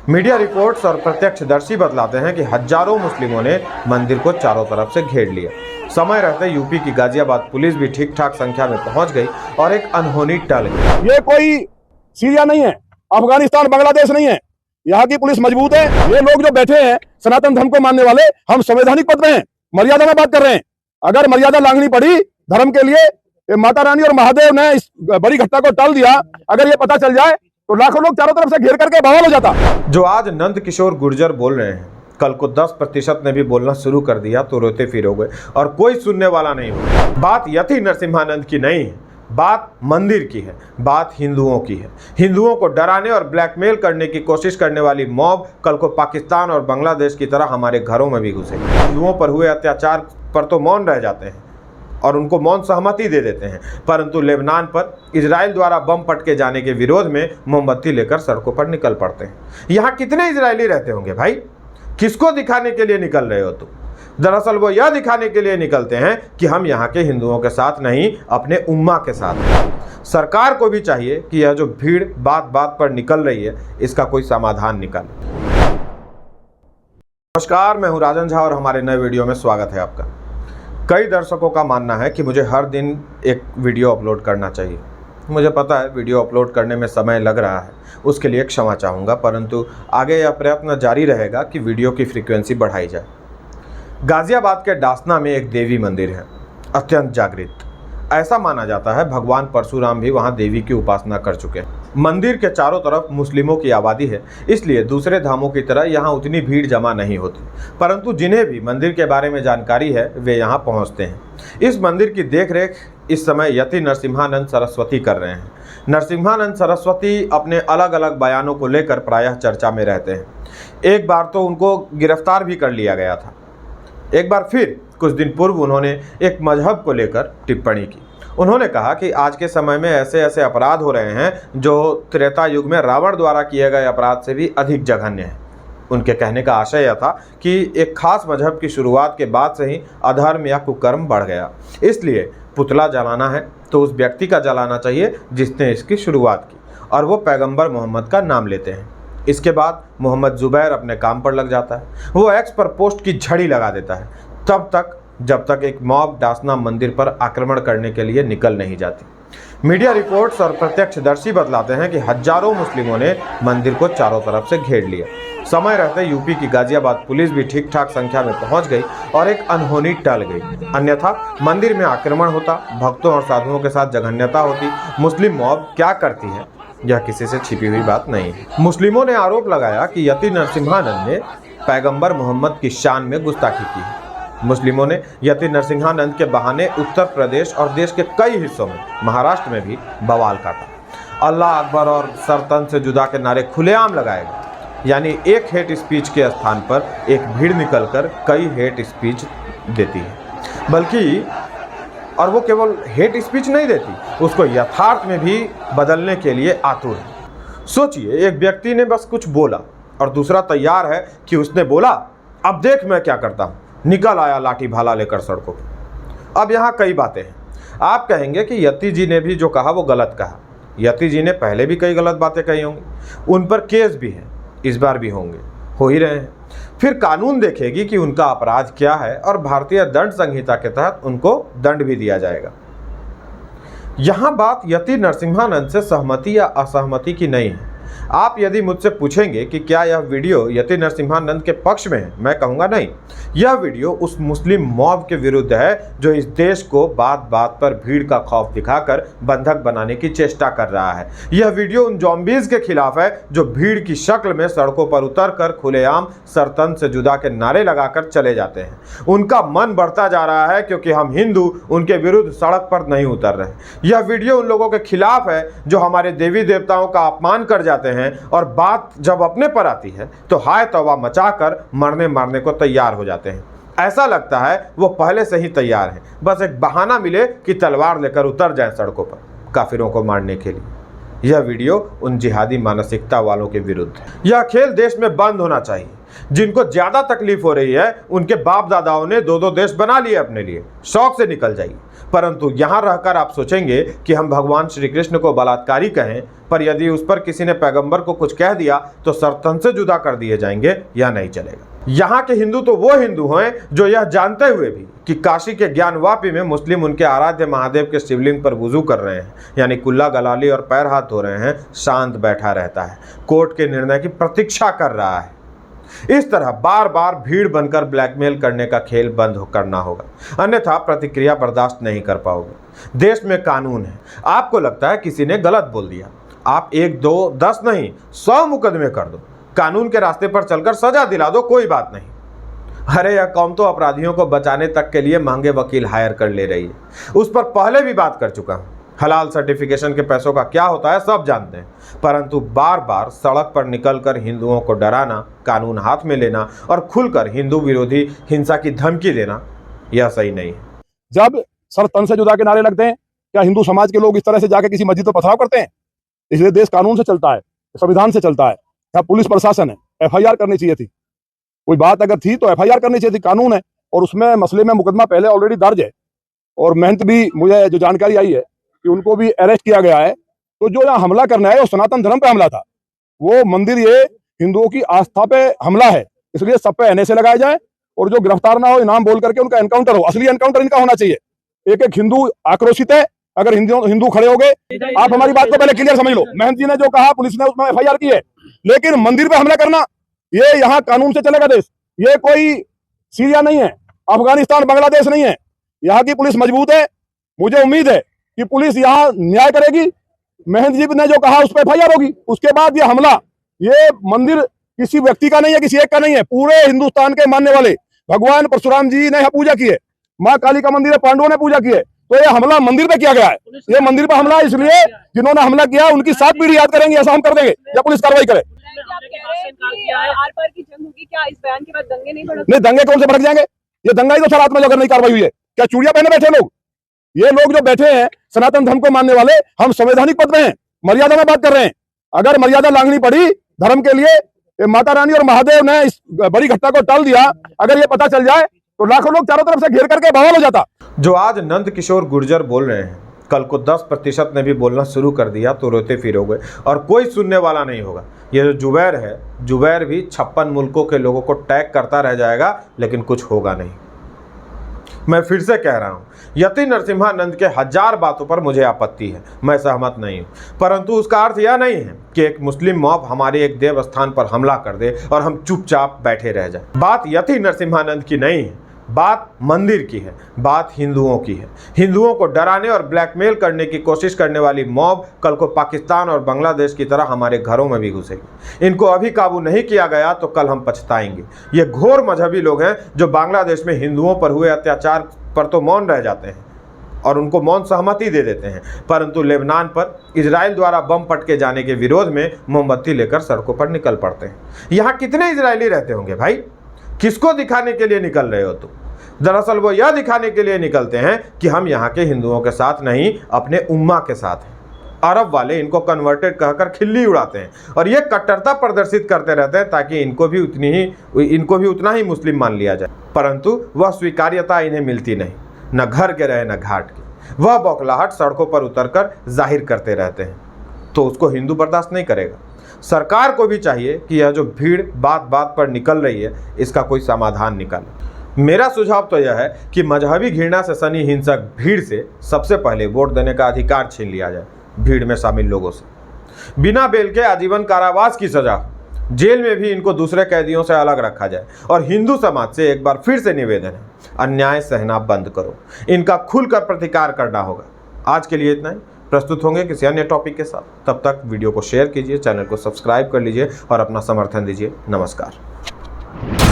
Media reports और प्रत्यक्षदर्शी बतलाते हैं कि हजारों मुस्लिमों ने मंदिर को चारों तरफ से घेर लिया। समय रहते यूपी की गाजियाबाद पुलिस भी ठीक ठाक संख्या में पहुंच गई और एक अनहोनी टल गई। ये कोई सीरिया नहीं है, अफगानिस्तान, बांग्लादेश नहीं है। यहाँ की पुलिस मजबूत है। ये लोग जो बैठे हैं सनातन धर्म को मानने वाले, हम संवैधानिक पद में हैं, मर्यादा में बात कर रहे हैं। अगर मर्यादा लांघनी पड़ी धर्म के लिए, माता रानी और महादेव ने इस बड़ी घटना को टाल दिया। अगर ये पता चल जाए तो लाखों लोग चारों तरफ से घेर करके बवाल हो जाता। जो आज नंद किशोर गुर्जर बोल रहे हैं, कल को 10% ने भी बोलना शुरू कर दिया तो रोते फिरोगे और कोई सुनने वाला नहीं होगा। बात यति नरसिम्हानंद की नहीं है, बात मंदिर की है, बात हिंदुओं की है। हिंदुओं को डराने और ब्लैकमेल करने की कोशिश करने वाली मॉब कल को पाकिस्तान और बांग्लादेश की तरह हमारे घरों में भी घुसे। हिंदुओं पर हुए अत्याचार पर तो मौन रह जाते हैं और उनको मौन सहमति दे देते हैं, परंतु लेबनान पर इजराइल द्वारा बम पटके जाने के विरोध में मोमबत्ती लेकर सड़कों पर निकल पड़ते हैं। यहाँ कितने इजरायली रहते होंगे भाई? किसको दिखाने के लिए निकल रहे हो तुम? दरअसल वो यह दिखाने के लिए निकलते हैं कि हम यहाँ के हिंदुओं के साथ नहीं, अपने उम्मा के साथ हैं। सरकार को भी चाहिए कि यह जो भीड़ बात बात पर निकल रही है, इसका कोई समाधान निकाले। नमस्कार, मैं हूँ राजन झा और हमारे नए वीडियो में स्वागत है आपका। कई दर्शकों का मानना है कि मुझे हर दिन एक वीडियो अपलोड करना चाहिए। मुझे पता है वीडियो अपलोड करने में समय लग रहा है, उसके लिए क्षमा चाहूँगा, परंतु आगे यह प्रयत्न जारी रहेगा कि वीडियो की फ्रीक्वेंसी बढ़ाई जाए। गाजियाबाद के डासना में एक देवी मंदिर है, अत्यंत जागृत। ऐसा माना जाता है भगवान परशुराम भी वहाँ देवी की उपासना कर चुके हैं। मंदिर के चारों तरफ मुस्लिमों की आबादी है, इसलिए दूसरे धामों की तरह यहाँ उतनी भीड़ जमा नहीं होती, परंतु जिन्हें भी मंदिर के बारे में जानकारी है वे यहाँ पहुँचते हैं। इस मंदिर की देखरेख इस समय यति नरसिम्हानंद सरस्वती कर रहे हैं। नरसिम्हानंद सरस्वती अपने अलग अलग बयानों को लेकर प्रायः चर्चा में रहते हैं। एक बार तो उनको गिरफ्तार भी कर लिया गया था। एक बार फिर कुछ दिन पूर्व उन्होंने एक मजहब को लेकर टिप्पणी की। उन्होंने कहा कि आज के समय में ऐसे ऐसे अपराध हो रहे हैं जो त्रेता युग में रावण द्वारा किए गए अपराध से भी अधिक जघन्य हैं। उनके कहने का आशय यह था कि एक खास मजहब की शुरुआत के बाद से ही अधर्म या कुकर्म बढ़ गया, इसलिए पुतला जलाना है तो उस व्यक्ति का जलाना चाहिए जिसने इसकी शुरुआत की, और वो पैगंबर मोहम्मद का नाम लेते हैं। इसके बाद मोहम्मद जुबैर अपने काम पर लग जाता है। वो एक्स पर पोस्ट की झड़ी लगा देता है, तब तक जब तक एक मॉब डासना मंदिर पर आक्रमण करने के लिए निकल नहीं जाती। मीडिया रिपोर्ट्स और प्रत्यक्षदर्शी बतलाते हैं कि हजारों मुस्लिमों ने मंदिर को चारों तरफ से घेर लिया। समय रहते यूपी की गाजियाबाद पुलिस भी ठीक ठाक संख्या में पहुंच गई और एक अनहोनी टल गई, अन्यथा मंदिर में आक्रमण होता, भक्तों और साधुओं के साथ जघन्यता होती। मुस्लिम मॉब क्या करती है यह किसी से छिपी हुई बात नहीं है। मुस्लिमों ने आरोप लगाया कि यति नरसिम्हानंद ने पैगंबर मोहम्मद की शान में गुस्ताखी की है। मुस्लिमों ने यति नरसिम्हानंद के बहाने उत्तर प्रदेश और देश के कई हिस्सों में, महाराष्ट्र में भी बवाल काटा। अल्लाह अकबर और सर तन से जुदा के नारे खुलेआम लगाए गए, यानी एक हेट स्पीच के स्थान पर एक भीड़ निकलकर कई हेट स्पीच देती है। बल्कि और वो केवल हेट स्पीच नहीं देती, उसको यथार्थ में भी बदलने के लिए आतुर है। सोचिए, एक व्यक्ति ने बस कुछ बोला और दूसरा तैयार है कि उसने बोला, अब देख मैं क्या करता हूँ, निकल आया लाठी भाला लेकर सड़कों पर। अब यहाँ कई बातें हैं। आप कहेंगे कि यति जी ने भी जो कहा वो गलत कहा। यति जी ने पहले भी कई गलत बातें कही होंगी, उन पर केस भी है, इस बार भी होंगे, हो ही रहे हैं। फिर कानून देखेगी कि उनका अपराध क्या है और भारतीय दंड संहिता के तहत उनको दंड भी दिया जाएगा। यहाँ बात यति नरसिम्हानंद से सहमति या असहमति की नहीं है। आप यदि मुझसे पूछेंगे कि क्या यह वीडियो यति नरसिम्हानंद के पक्ष में है, मैं कहूँगा नहीं। यह वीडियो उस मुस्लिम मॉब के विरुद्ध है जो इस देश को बात बात पर भीड़ का खौफ दिखाकर बंधक बनाने की चेष्टा कर रहा है। यह वीडियो उन जॉम्बीज के खिलाफ है जो भीड़ की शक्ल में सड़कों पर उतरकर खुलेआम सरतन से जुदा के नारे लगाकर चले जाते हैं। उनका मन बढ़ता जा रहा है क्योंकि हम हिंदू उनके विरुद्ध सड़क पर नहीं उतर रहे। यह वीडियो उन लोगों के खिलाफ है जो हमारे देवी देवताओं का अपमान कर जाते हैं और बात जब अपने पर आती है तो हाय तौबा मचाकर मरने को तैयार हो जाते हैं। ऐसा लगता है वो पहले से ही तैयार हैं, बस एक बहाना मिले कि तलवार लेकर उतर जाएं सड़कों पर काफिरों को मारने के लिए। यह वीडियो उन जिहादी मानसिकता वालों के विरुद्ध है। यह खेल देश में बंद होना चाहिए। जिनको ज्यादा तकलीफ हो रही है उनके बाप दादाओं ने दो दो देश बना लिए अपने लिए, शौक से निकल जाइए। परंतु यहां रहकर आप सोचेंगे कि हम भगवान श्री कृष्ण को बलात्कारी कहें, पर यदि उस पर किसी ने पैगंबर को कुछ कह दिया तो सरतन से जुदा कर दिए जाएंगे, यह नहीं चलेगा। यहाँ के हिंदू तो वो हिंदू हैं जो यह जानते हुए भी कि काशी के ज्ञानवापी में मुस्लिम उनके आराध्य महादेव के शिवलिंग पर वुजू कर रहे हैं, यानी कुल्ला गलाली और पैर हाथ धो रहे हैं, शांत बैठा रहता है, कोर्ट के निर्णय की प्रतीक्षा कर रहा है। इस तरह बार बार भीड़ बनकर ब्लैकमेल करने का खेल बंद करना होगा, अन्यथा प्रतिक्रिया बर्दाश्त नहीं कर पाओगे। देश में कानून है, आपको लगता है किसी ने गलत बोल दिया, आप 1 2 10 नहीं 100 मुकदमे कर दो, कानून के रास्ते पर चलकर सजा दिला दो, कोई बात नहीं। अरे यह कौम तो अपराधियों को बचाने तक के लिए महंगे वकील हायर कर ले रही है, उस पर पहले भी बात कर चुका हूं। हलाल सर्टिफिकेशन के पैसों का क्या होता है सब जानते हैं, परंतु बार बार सड़क पर निकलकर हिंदुओं को डराना, कानून हाथ में लेना और खुलकर हिंदू विरोधी हिंसा की धमकी देना, यह सही नहीं है। जब सर तन से जुदा के नारे लगते हैं, क्या हिंदू समाज के लोग इस तरह से जाके किसी मस्जिद पर पथराव करते हैं? इसलिए देश कानून से चलता है, संविधान से चलता है। क्या पुलिस प्रशासन है, FIR करनी चाहिए थी, कोई बात अगर थी तो FIR करनी चाहिए थी, कानून है। और उसमें मसले में मुकदमा पहले ऑलरेडी दर्ज है, और महंत भी, मुझे जो जानकारी आई है कि उनको भी अरेस्ट किया गया है। तो जो यहाँ हमला करना है वो सनातन धर्म पे हमला था, वो मंदिर, ये हिंदुओं की आस्था पे हमला है, इसलिए सब पे NSA लगाया जाए, और जो गिरफ्तार ना हो इनाम बोल करके उनका एनकाउंटर हो, असली एनकाउंटर इनका होना चाहिए। एक एक हिंदू आक्रोशित है, अगर हिंदू खड़े हो गए, आप हमारी बात को पहले क्लियर समझ लो। महंत जी ने जो कहा, पुलिस ने उसमें FIR की है, लेकिन मंदिर पे हमला करना, ये यहाँ कानून से चलेगा देश। ये कोई सीरिया नहीं है, अफगानिस्तान, बांग्लादेश नहीं है। यहाँ की पुलिस मजबूत है, मुझे उम्मीद है कि पुलिस यहाँ न्याय करेगी। महंत जी ने जो कहा उस पर FIR होगी। उसके बाद ये हमला, ये मंदिर किसी व्यक्ति का नहीं है, किसी एक का नहीं है, पूरे हिंदुस्तान के मानने वाले भगवान परशुराम जी ने पूजा की है, माँ काली का मंदिर है, पांडवों ने पूजा की है। तो ये हमला मंदिर पे किया गया है, ये मंदिर पे हमला, इसलिए जिन्होंने हमला किया उनकी 7 पीढ़ी याद करेंगे, ऐसा हम कर देंगे या पुलिस कार्रवाई करे। आर-पार की जंग होगी, क्या इस बयान के बाद दंगे नहीं भड़क? नहीं, दंगे कौन से भड़क जाएंगे? ये दंगा ही तो सर आत्मा, अगर नहीं कार्रवाई हुई है। क्या चूड़िया पहने बैठे लोग? ये लोग जो बैठे हैं सनातन धर्म को मानने वाले, हम संवैधानिक पद में हैं, मर्यादा में बात कर रहे हैं। अगर मर्यादा लांघनी पड़ी धर्म के लिए, माता रानी और महादेव ने इस बड़ी घटना को टाल दिया, अगर ये पता चल जाए तो लाखों लोग चारों तरफ से घेर करके बवाल हो जाता। जो आज नंद किशोर गुर्जर बोल रहे हैं, कल को 10% ने भी बोलना शुरू कर दिया तो रोते फिरोगे और कोई सुनने वाला नहीं होगा। ये जो जुबैर है, जुबैर भी 56 मुल्कों के लोगों को टैग करता रह जाएगा, लेकिन कुछ होगा नहीं। मैं फिर से कह रहा हूँ, यति नरसिम्हानंद के 1000 बातों पर मुझे आपत्ति है, मैं सहमत नहीं हूँ, परंतु उसका अर्थ यह नहीं है कि एक मुस्लिम मॉब हमारे एक देव स्थान पर हमला कर दे और हम चुपचाप बैठे रह जाए। बात यति नरसिम्हानंद की नहीं है, बात मंदिर की है, बात हिंदुओं की है। हिंदुओं को डराने और ब्लैकमेल करने की कोशिश करने वाली मॉब कल को पाकिस्तान और बांग्लादेश की तरह हमारे घरों में भी घुसेगी। इनको अभी काबू नहीं किया गया तो कल हम पछताएंगे। ये घोर मजहबी लोग हैं जो बांग्लादेश में हिंदुओं पर हुए अत्याचार पर तो मौन रह जाते हैं और उनको मौन सहमति दे देते हैं, परंतु लेबनान पर इजराइल द्वारा बम पटके जाने के विरोध में मोमबत्ती लेकर सड़कों पर निकल पड़ते हैं। यहाँ कितने इजरायली रहते होंगे भाई? किसको दिखाने के लिए निकल रहे हो तुम? दरअसल वो यह दिखाने के लिए निकलते हैं कि हम यहाँ के हिंदुओं के साथ नहीं, अपने उम्मा के साथ हैं। अरब वाले इनको कन्वर्टेड कहकर खिल्ली उड़ाते हैं और ये कट्टरता प्रदर्शित करते रहते हैं ताकि इनको भी उतना ही मुस्लिम मान लिया जाए, परंतु वह स्वीकार्यता इन्हें मिलती नहीं, न घर के रहे न घाट के। वह बौखलाहट सड़कों पर उतरकर जाहिर करते रहते हैं, तो उसको हिंदू बर्दाश्त नहीं करेगा। सरकार को भी चाहिए कि यह जो भीड़ बात बात पर निकल रही है, इसका कोई समाधान निकाले। मेरा सुझाव तो यह है कि मजहबी घृणा से सनी हिंसक भीड़ से सबसे पहले वोट देने का अधिकार छीन लिया जाए। भीड़ में शामिल लोगों से बिना बेल के आजीवन कारावास की सजा, जेल में भी इनको दूसरे कैदियों से अलग रखा जाए। और हिंदू समाज से एक बार फिर से निवेदन है, अन्याय सहना बंद करो, इनका खुलकर प्रतिकार करना होगा। आज के लिए इतना ही, प्रस्तुत होंगे किसी अन्य टॉपिक के साथ। तब तक वीडियो को शेयर कीजिए, चैनल को सब्सक्राइब कर लीजिए और अपना समर्थन दीजिए। नमस्कार।